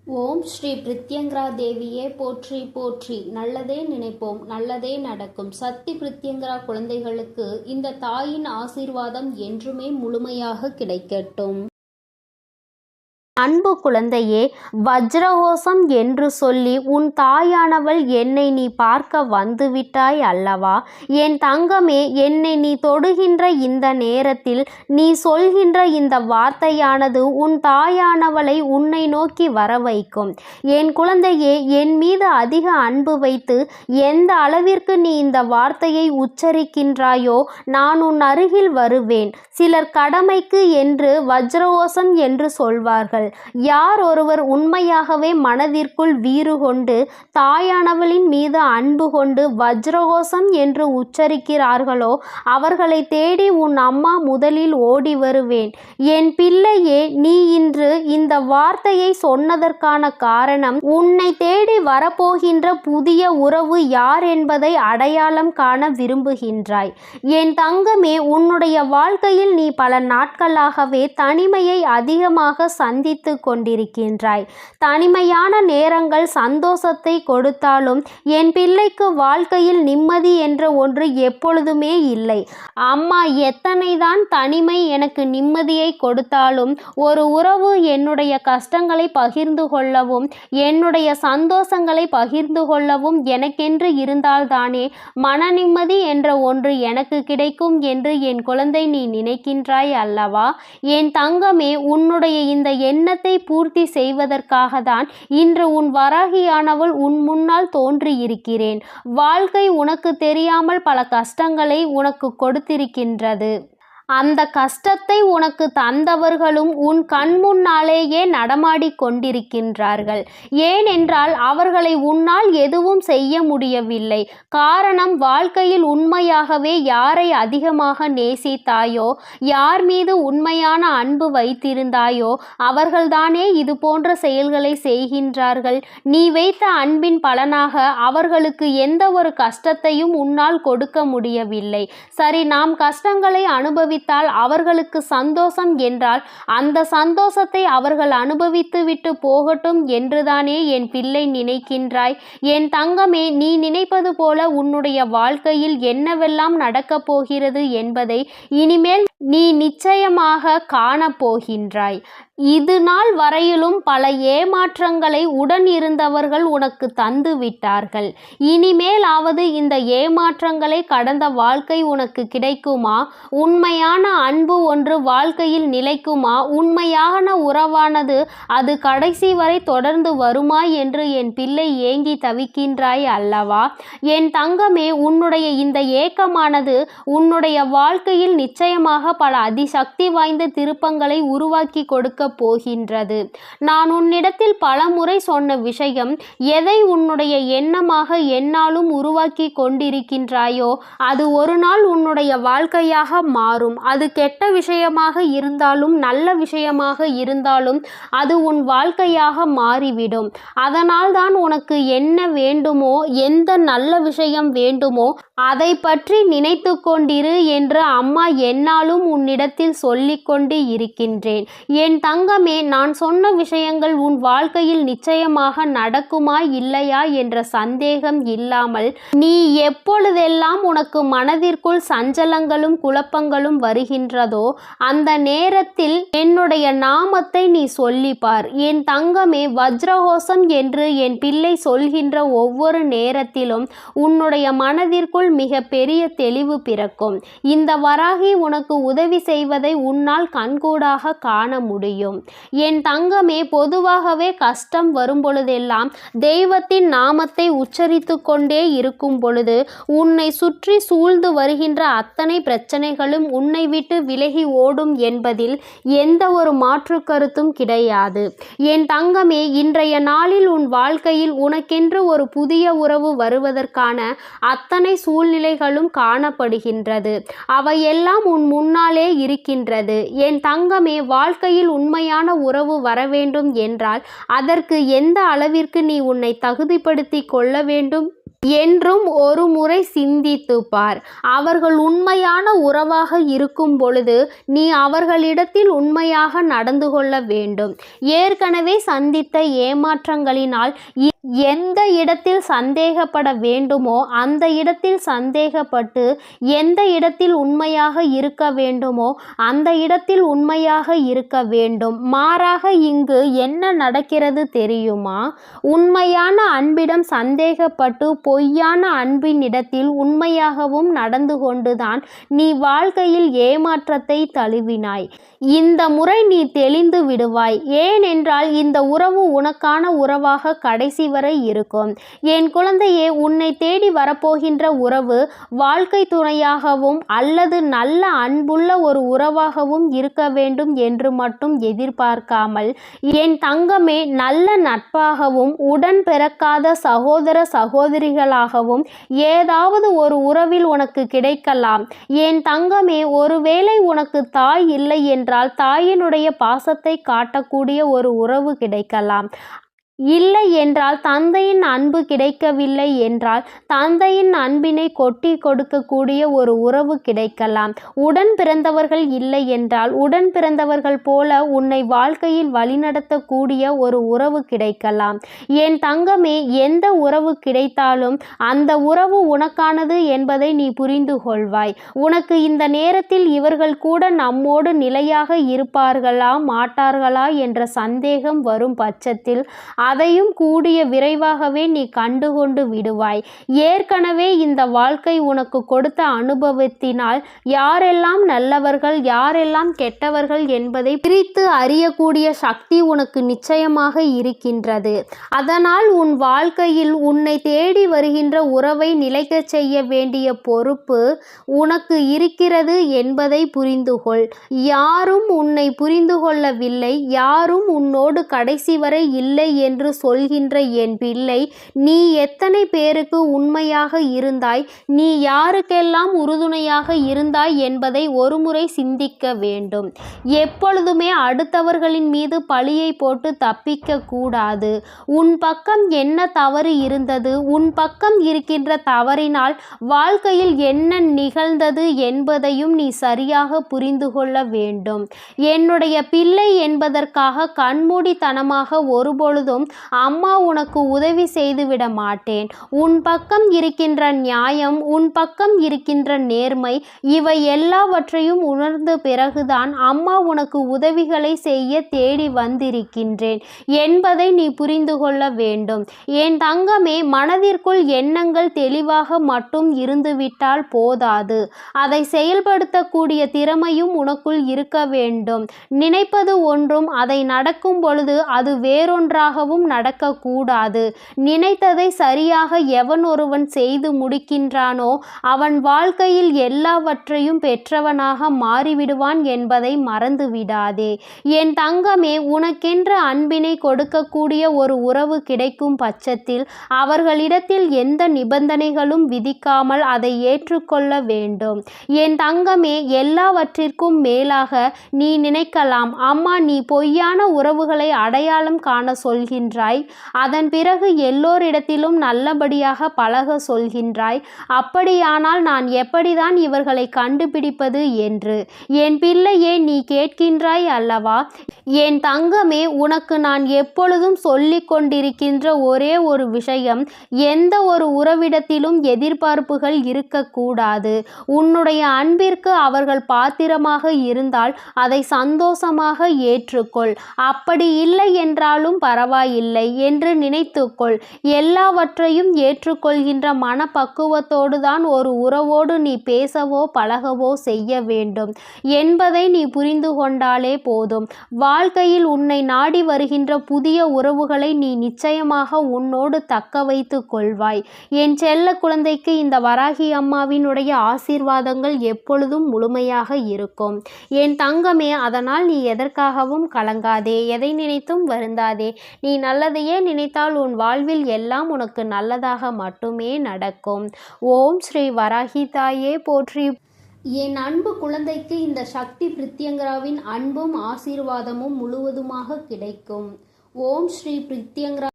ஓம் ஸ்ரீ பிரித்யங்கரா தேவியே போற்றி போற்றி. நல்லதே நினைப்போம், நல்லதே நடக்கும். சக்தி பிரித்யங்கரா குழந்தைகளுக்கு இந்த தாயின் ஆசீர்வாதம் என்றுமே முழுமையாக கிடைக்கட்டும். அன்பு குழந்தையே, வஜ்ரகோஷம் என்று சொல்லி உன் தாயானவள் என்னை நீ பார்க்க வந்துவிட்டாய் அல்லவா? என் தங்கமே, என்னை நீ தொடுகின்ற இந்த நேரத்தில் நீ சொல்கின்ற இந்த வார்த்தையானது உன் தாயானவளை உன்னை நோக்கி வர வைக்கும். என் குழந்தையே, என் மீது அதிக அன்பு வைத்து எந்த அளவிற்கு நீ இந்த வார்த்தையை உச்சரிக்கின்றாயோ நான் உன் அருகில் வருவேன். சிலர் கடமைக்கு என்று வஜ்ரகோஷம் என்று சொல்வார்கள். யார் ஒருவர் உண்மையாகவே மனதிற்குள் வீறு கொண்டு தாயானவளின் மீது அன்பு கொண்டு வஜ்ரகோஷம் என்று உச்சரிக்கிறார்களோ அவர்களை தேடி உன் அம்மா முதலில் ஓடி வருவேன். என் பிள்ளையே, நீ இன்று இந்த வார்த்தையை சொன்னதற்கான காரணம் உன்னை தேடி வரப்போகின்ற புதிய உறவு யார் என்பதை அடையாளம் காண விரும்புகின்றாய். என் தங்கமே, உன்னுடைய வாழ்க்கையில் நீ பல நாட்களாகவே தனிமையை அதிகமாக சந்தித்து கொண்டிருக்கின்றாய். தனிமையான நேரங்கள் சந்தோஷத்தை கொடுத்தாலும் என் பிள்ளைக்கு வாழ்க்கையில் நிம்மதி என்ற ஒன்று எப்பொழுதுமே இல்லை. அம்மா எத்தனைதான் தனிமை எனக்கு நிம்மதியை கொடுத்தாலும் ஒரு உறவு என்னுடைய கஷ்டங்களை பகிர்ந்து கொள்ளவும் என்னுடைய சந்தோஷங்களை பகிர்ந்து கொள்ளவும் எனக்கென்று இருந்தால்தானே மன நிம்மதி என்ற ஒன்று எனக்கு கிடைக்கும் என்று என் குழந்தை நீ நினைக்கின்றாய் அல்லவா? என் தங்கமே, உன்னுடைய இந்த எண்ணத்தை பூர்த்தி செய்வதற்காக தான் இன்று உன் வராகியானவள் உன் முன்னால் தோன்றியிருக்கிறேன். வாழ்க்கை உனக்கு தெரியாமல் பல கஷ்டங்களை உனக்கு கொடுத்திருக்கின்றது. அந்த கஷ்டத்தை உனக்கு தந்தவர்களும் உன் கண் முன்னாலேயே நடமாடி கொண்டிருக்கின்றார்கள். ஏனென்றால் அவர்களை உன்னால் எதுவும் செய்ய முடியவில்லை. காரணம், வாழ்க்கையில் உண்மையாகவே யாரை அதிகமாக நேசித்தாயோ, யார் மீது உண்மையான அன்பு வைத்திருந்தாயோ அவர்கள்தானே இது போன்ற செயல்களை செய்கின்றார்கள். நீ வைத்த அன்பின் பலனாக அவர்களுக்கு எந்த ஒரு கஷ்டத்தையும் உன்னால் கொடுக்க முடியவில்லை. சரி, நாம் கஷ்டங்களை அனுபவித்தால் அவர்களுக்கு சந்தோஷம் என்றால் அந்த சந்தோஷத்தை அவர்கள் அனுபவித்து விட்டு போகட்டும் என்றுதானே என் பிள்ளை நினைக்கின்றாய்? என் தங்கமே, நீ நினைப்பது போல உன்னுடைய வாழ்க்கையில் என்னவெல்லாம் நடக்கப் போகிறது என்பதை இனிமேல் நீ நிச்சயமாக காணப்போகின்றாய். இது நாள் வரையிலும் பல ஏமாற்றங்களை உடன் இருந்தவர்கள் உனக்கு தந்து விட்டார்கள். இனிமேலாவது இந்த ஏமாற்றங்களை கடந்த வாழ்க்கை உனக்கு கிடைக்குமா? உண்மையான அன்பு ஒன்று வாழ்க்கையில் நிலைக்குமா? உண்மையான உறவானது அது கடைசி வரை தொடர்ந்து வருமா என்று என் பிள்ளை ஏங்கி தவிக்கின்றாய் அல்லவா? என் தங்கமே, உன்னுடைய இந்த ஏக்கமானது உன்னுடைய வாழ்க்கையில் நிச்சயமாக பல அதிசக்தி வாய்ந்த திருப்பங்களை உருவாக்கி கொடுக்க போகின்றது. நான் உன்னிடத்தில் பல முறை சொன்ன விஷயம், எதை உன்னுடைய எண்ணமாக என்னாலும் உருவாக்கி கொண்டிருக்கின்றாயோ அது ஒரு நாள் உன்னுடைய வாழ்க்கையாக மாறும். அது கெட்ட விஷயமாக இருந்தாலும் நல்ல விஷயமாக இருந்தாலும் அது உன் வாழ்க்கையாக மாறிவிடும். அதனால் தான் உனக்கு என்ன வேண்டுமோ, எந்த நல்ல விஷயம் வேண்டுமோ அதை பற்றி நினைத்து கொண்டிரு என்று அம்மா என்னாலும் உன்னிடத்தில் சொல்லிக்கொண்டு இருக்கின்றேன். என் தங்கமே, நான் சொன்ன விஷயங்கள் உன் வாழ்க்கையில் நிச்சயமாக நடக்குமா இல்லையா என்ற சந்தேகம் இல்லாமல் நீ எப்பொழுதெல்லாம் உனக்கு மனதிற்குள் சஞ்சலங்களும் குழப்பங்களும் வருகின்றதோ அந்த நேரத்தில் என்னுடைய நாமத்தை நீ சொல்லிப்பார். என் தங்கமே, வஜ்ரகோஷம் என்று என் பிள்ளை சொல்கின்ற ஒவ்வொரு நேரத்திலும் உன்னுடைய மனதிற்குள் மிக பெரிய தெளிவு பிறக்கும். இந்த வராகி உனக்கு உதவி செய்வதை உன்னால் கண்கூடாக காண முடியும். என் தங்கமே, பொதுவாகவே கஷ்டம் வரும் பொழுதெல்லாம் தெய்வத்தின் நாமத்தை உச்சரித்து கொண்டே இருக்கும் பொழுது உன்னை சுற்றி சூழ்ந்து வருகின்ற அத்தனை பிரச்சனைகளும் உன்னை விட்டு விலகி ஓடும் என்பதில் எந்த ஒரு மாற்று கருத்தும் கிடையாது. என் தங்கமே, இன்றைய நாளில் உன் வாழ்க்கையில் உனக்கென்று ஒரு புதிய உறவு வருவதற்கான அத்தனை சூழ்நிலைகளும் காணப்படுகின்றது. அவையெல்லாம் உன் முன்னாலே இருக்கின்றது. என் தங்கமே, வாழ்க்கையில் உண்மையான உறவு வர வேண்டும் என்றால் அதற்கு எந்த அளவிற்கு நீ உன்னை தகுதிப்படுத்தி கொள்ள வேண்டும் என்றும் ஒரு முறை சிந்தித்துப் பார். அவர்கள் உண்மையான உறவாக இருக்கும் பொழுது நீ அவர்களிடத்தில் உண்மையாக நடந்து கொள்ள வேண்டும். ஏற்கனவே சந்தித்த ஏமாற்றங்களினால் எந்த இடத்தில் சந்தேகப்பட வேண்டுமோ அந்த இடத்தில் சந்தேகப்பட்டு, எந்த இடத்தில் உண்மையாக இருக்க வேண்டுமோ அந்த இடத்தில் உண்மையாக இருக்க வேண்டும். மாறாக இங்கு என்ன நடக்கிறது தெரியுமா? உண்மையான அன்பிடம் சந்தேகப்பட்டு பொய்யான அன்பின் இடத்தில் உண்மையாகவும் நடந்து கொண்டுதான் நீ வாழ்க்கையில் ஏமாற்றத்தை தழுவினாய். இந்த முறை நீ தெளிந்து விடுவாய். ஏனென்றால் இந்த உறவு உனக்கான உறவாக கடைசி வரை இருக்கும். என் குழந்தையே, உன்னை தேடி வரப்போகின்ற உறவு வாழ்க்கை துணையாகவும் அல்லது நல்ல அன்புள்ள ஒரு உறவாகவும் இருக்க வேண்டும் என்று மட்டும் எதிர்பார்க்காமல், என் தங்கமே, நல்ல நட்பாகவும் உடன் பிறக்காத சகோதர சகோதரிகளாகவும் ஏதாவது ஒரு உறவில் உனக்கு கிடைக்கலாம். என் தங்கமே, ஒருவேளை உனக்கு தாய் இல்லை என்றால் தாயினுடைய பாசத்தை காட்டக்கூடிய ஒரு உறவு கிடைக்கலாம். இல்லை என்றால் தந்தையின் அன்பு கிடைக்கவில்லை என்றால் தந்தையின் அன்பினை கொட்டி கொடுக்கக்கூடிய ஒரு உறவு கிடைக்கலாம். உடன் பிறந்தவர்கள் இல்லை என்றால் உடன் பிறந்தவர்கள் போல உன்னை வாழ்க்கையில் வழிநடத்தக்கூடிய ஒரு உறவு கிடைக்கலாம். என் தங்கமே, எந்த உறவு கிடைத்தாலும் அந்த உறவு உனக்கானது என்பதை நீ புரிந்து கொள்வாய். உனக்கு இந்த நேரத்தில் இவர்கள் கூட நம்மோடு நிலையாக இருப்பார்களா மாட்டார்களா என்ற சந்தேகம் வரும் பட்சத்தில் அதையும் கூடிய விரைவாகவே நீ கண்டுகொண்டு விடுவாய். ஏற்கனவே இந்த வாழ்க்கை உனக்கு கொடுத்த அனுபவத்தினால் யாரெல்லாம் நல்லவர்கள் யாரெல்லாம் கெட்டவர்கள் என்பதை பிரித்து அறியக்கூடிய சக்தி உனக்கு நிச்சயமாக இருக்கின்றது. அதனால் உன் வாழ்க்கையில் உன்னை தேடி வருகின்ற உறவை நிலைக்கச் செய்ய வேண்டிய பொறுப்பு உனக்கு இருக்கிறது என்பதை புரிந்துகொள். யாரும் உன்னை புரிந்து கொள்ளவில்லை, யாரும் உன்னோடு கடைசி வரை இல்லை என்று சொல்கின்ற என் பிள்ளை, நீ எத்தனை பேருக்கு உண்மையாக இருந்தாய், நீ யாருக்கெல்லாம் உறுதுணையாக இருந்தாய் என்பதை ஒருமுறை சிந்திக்க வேண்டும். எப்பொழுதுமே அடுத்தவர்களின் மீது பழியை போட்டு தப்பிக்க கூடாது. உன் பக்கம் என்ன தவறு இருந்தது, உன் பக்கம் இருக்கின்ற தவறினால் வாழ்க்கையில் என்ன நிகழ்ந்தது என்பதையும் நீ சரியாக புரிந்து கொள்ள வேண்டும். என்னுடைய பிள்ளை என்பதற்காக கண்மூடித்தனமாக ஒருபொழுதும் அம்மா உனக்கு உதவி செய்துவிட மாட்டேன். உன் பக்கம் இருக்கின்ற நியாயம், உன் பக்கம் இருக்கின்ற நேர்மை, இவை எல்லாவற்றையும் உணர்ந்த பிறகுதான் அம்மா உனக்கு உதவிகளை செய்ய தேடி வந்திருக்கின்றேன் என்பதை நீ புரிந்து கொள்ள வேண்டும். என் தங்கமே, மனதிற்குள் எண்ணங்கள் தெளிவாக மட்டும் இருந்துவிட்டால் போதாது. அதை செயல்படுத்தக்கூடிய திறமையும் உனக்குள் இருக்க வேண்டும். நினைப்பது ஒன்றும் அதை நடக்கும் பொழுது அது வேறொன்றாகவும் நடக்கக்கூடாது. நினைத்ததை சரியாக எவன் ஒருவன் செய்து முடிக்கின்றானோ அவன் வாழ்க்கையில் எல்லாவற்றையும் பெற்றவனாக மாறிவிடுவான் என்பதை மறந்து விடாதே. என் தங்கமே, உனக்கென்ற அன்பினை கொடுக்கக்கூடிய ஒரு உறவு கிடைக்கும் பட்சத்தில் அவர்களிடத்தில் எந்த நிபந்தனைகளும் விதிக்காமல் அதை ஏற்றுக்கொள்ள வேண்டும். என் தங்கமே, எல்லாவற்றிற்கும் மேலாக நீ நினைக்கலாம், அம்மா நீ பொய்யான உறவுகளை அடையாளம் காண சொல்கின்றாய், அதன் பிறகு எல்லோரிடத்திலும் நல்லபடியாக பழக சொல்கின்றாய். அப்படியானால் நான் எப்படிதான் இவர்களை கண்டுபிடிப்பது என்று என் பிள்ளையே நீ கேட்கின்றாய் அல்லவா? என் தங்கமே, உனக்கு நான் எப்பொழுதும் சொல்லிக் கொண்டிருக்கின்ற ஒரே ஒரு விஷயம், எந்த ஒரு உறவிடத்திலும் எதிர்பார்ப்புகள் இருக்கக்கூடாது. உன்னுடைய அன்பிற்கு அவர்கள் பாத்திரமாக இருந்தால் அதை சந்தோஷமாக ஏற்றுக்கொள். அப்படி இல்லை என்றாலும் பரவாயில்லை என்று நினைத்துக்கொள். எல்லாவற்றையும் ஏற்றுக்கொள்கின்ற மனப்பக்குவத்தோடு தான் ஒரு உறவோடு நீ பேசவோ பழகவோ செய்ய வேண்டும் என்பதை நீ புரிந்து கொண்டாலே போதும். வாழ்க்கையில் உன்னை நாடி வருகின்ற புதிய உறவுகளை நீ நிச்சயமாக உன்னோடு தக்க வைத்து கொள்வாய். என் செல்ல குழந்தைக்கு இந்த வராகி அம்மாவினுடைய ஆசீர்வாதங்கள் எப்பொழுதும் முழுமையாக இருக்கும். என் தங்கமே, அதனால் நீ எதற்காகவும் கலங்காதே, எதை நினைத்தும் வருந்தாதே. நீ நல்லதையே நினைத்தால் உன் வாழ்வில் எல்லாம் உனக்கு நல்லதாக மட்டுமே நடக்கும். ஓம் ஸ்ரீ வராகி தாயே போற்றி. என் அன்பு குழந்தைக்கு இந்த சக்தி பிரித்யங்கராவின் அன்பும் ஆசீர்வாதமும் முழுவதுமாக கிடைக்கும். ஓம் ஸ்ரீ பிரித்யங்கரா